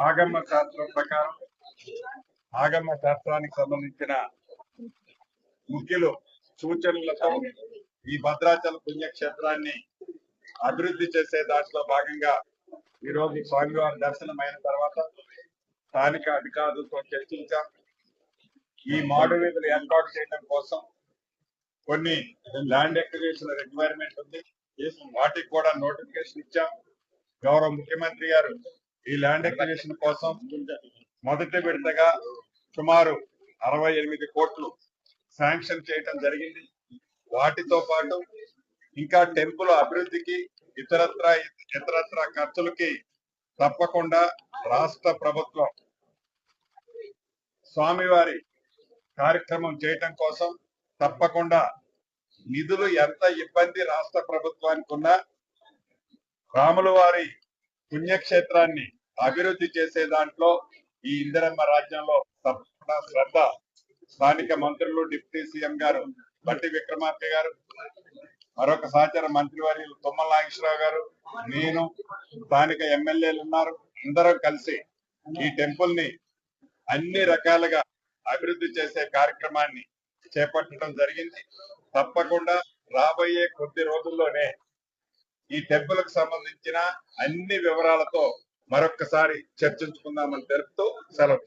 ఆగమ శాస్త్రం ప్రకారం ఆగమ శాస్త్రానికి సంబంధించిన ముఖ్యులు సూచనలతో ఈ భద్రాచల పుణ్యక్షేత్రాన్ని అభివృద్ధి చేసే దాంట్లో భాగంగా ఈ రోజు స్వామివారి దర్శనం అయిన తర్వాత స్థానిక అధికారులతో చర్చించాం. ఈ మాడు వీధులు ఏర్పాటు చేయడం కోసం కొన్ని ల్యాండ్ ఎక్విజిషన్ రిక్వైర్మెంట్ ఉంది, వాటికి కూడా నోటిఫికేషన్ ఇచ్చాం. గౌరవ ముఖ్యమంత్రి గారు ఈ ల్యాండ్ ఎక్విజిషన్ కోసం మొదటి విడతగా సుమారు 68 కోట్లు శాంక్షన్ చేయటం జరిగింది. వాటితో పాటు ఇంకా టెంపుల్ అభివృద్ధికి ఇతరత్ర ఖర్చులకి తప్పకుండా రాష్ట్ర ప్రభుత్వం స్వామివారి కార్యక్రమం చేయటం కోసం తప్పకుండా నిధులు ఎంత ఇబ్బంది రాష్ట్ర ప్రభుత్వానికి ఉన్నా రాముల వారి పుణ్యక్షేత్రాన్ని అభివృద్ధి చేసే దాంట్లో ఈ ఇందిరమ్మ రాజ్యంలో తప్పకుండా శ్రద్ధ స్థానిక మంత్రులు డిప్యూటీ సీఎం గారు బట్టి విక్రమార్క గారు, మరొక సహచర మంత్రివర్యులు తుమ్మల నాగేశ్వరరావు గారు, నేను, స్థానిక ఎమ్మెల్యేలు ఉన్నారు. అందరం కలిసి ఈ టెంపుల్ ని అన్ని రకాలుగా అభివృద్ధి చేసే కార్యక్రమాన్ని చేపట్టడం జరిగింది. తప్పకుండా రాబోయే కొద్ది రోజుల్లోనే ఈ టెంపుల్ కు సంబంధించిన అన్ని వివరాలతో మరొక్కసారి చర్చించుకుందామని తెలుపుతూ సెలవు.